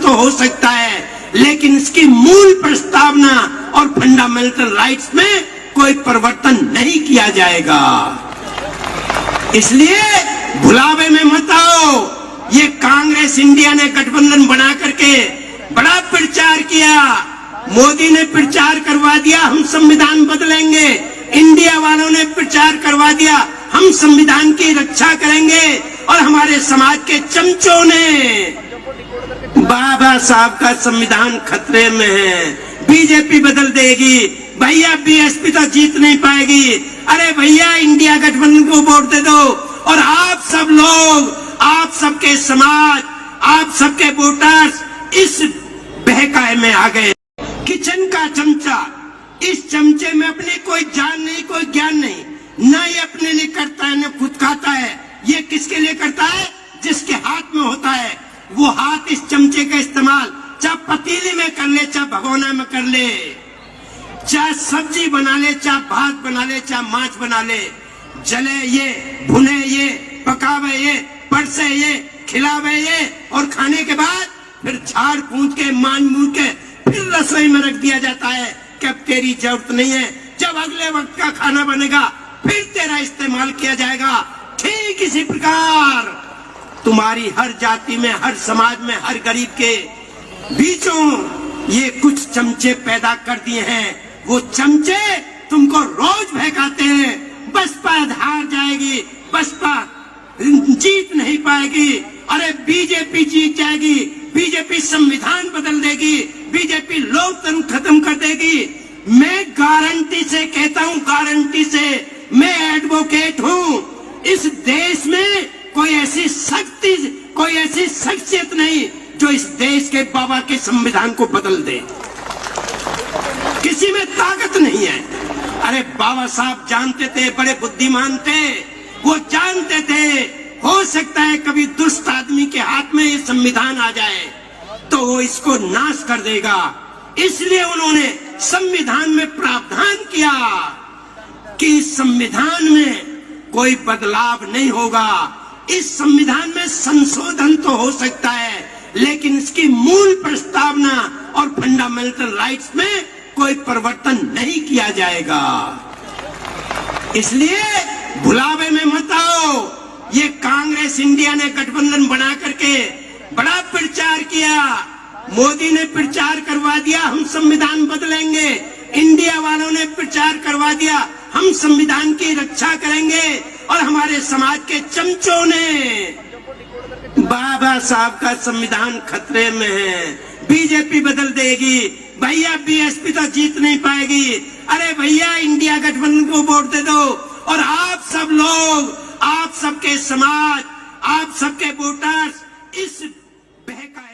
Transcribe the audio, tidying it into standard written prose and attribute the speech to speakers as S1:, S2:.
S1: तो हो सकता है, लेकिन इसकी मूल प्रस्तावना और फंडामेंटल राइट्स में कोई परिवर्तन नहीं किया जाएगा। इसलिए भुलावे में मत आओ। ये कांग्रेस इंडिया ने गठबंधन बना करके बड़ा प्रचार किया, मोदी ने प्रचार करवा दिया हम संविधान बदलेंगे, इंडिया वालों ने प्रचार करवा दिया हम संविधान की रक्षा करेंगे, और हमारे समाज के चमचों ने बाबा साहब का संविधान खतरे में है, बीजेपी बदल देगी, भैया बीएसपी तो जीत नहीं पाएगी, अरे भैया इंडिया गठबंधन को वोट दे दो। और आप सब लोग, आप सबके समाज, आप सबके वोटर्स इस बहकाए में आ गए। किचन का चमचा, इस चमचे में अपनी कोई जान नहीं, कोई ज्ञान नहीं, ना ये अपने लिए करता है, ना खुद खाता है। ये किसके लिए करता है? जिसके हाथ में होता है वो हाथ इस चमचे का इस्तेमाल चाहे पतीली में कर ले, चाहे भगोना में कर ले, चाहे सब्जी बना ले, चाहे भात बना ले, चाहे मांस बना ले, जले ये, भुने ये, पकावे ये, परसे ये, खिलावे ये, और खाने के बाद फिर झाड़ पूंछ के मान मूंछ के फिर रसोई में रख दिया जाता है कि अब तेरी जरूरत नहीं है, जब अगले वक्त का खाना बनेगा फिर तेरा इस्तेमाल किया जाएगा। ठीक इसी प्रकार तुम्हारी हर जाति में, हर समाज में, हर गरीब के बीचों ये कुछ चमचे पैदा कर दिए हैं। वो चमचे तुमको रोज बहकाते हैं, बसपा हार जाएगी, बसपा जीत नहीं पाएगी, अरे बीजेपी जीत जाएगी, बीजेपी संविधान बदल देगी, बीजेपी लोकतंत्र खत्म कर देगी। मैं गारंटी से कहता हूं, गारंटी से, मैं एडवोकेट हूं, इस देश में कोई ऐसी शक्ति, कोई ऐसी शख्सियत नहीं जो इस देश के बाबा के संविधान को बदल दे। किसी में ताकत नहीं है। अरे बाबा साहब जानते थे, बड़े बुद्धिमान थे, वो जानते थे हो सकता है कभी दुष्ट आदमी के हाथ में ये संविधान आ जाए तो वो इसको नाश कर देगा। इसलिए उन्होंने संविधान में प्रावधान किया कि इस संविधान में कोई बदलाव नहीं होगा, इस संविधान में संशोधन तो हो सकता है, लेकिन इसकी मूल प्रस्तावना और फंडामेंटल राइट्स में कोई परिवर्तन नहीं किया जाएगा। इसलिए भुलावे में मत आओ। ये कांग्रेस इंडिया ने गठबंधन बना करके बड़ा प्रचार किया, मोदी ने प्रचार करवा दिया हम संविधान बदलेंगे, इंडिया वालों ने प्रचार करवा दिया हम संविधान की रक्षा करेंगे, और हमारे समाज के चमचों ने बाबा साहब का संविधान खतरे में है, बीजेपी बदल देगी, भैया बीएसपी तो जीत नहीं पाएगी, अरे भैया इंडिया गठबंधन को वोट दे दो। और आप सब लोग, आप सबके समाज, आप सबके वोटर्स इस बहकाए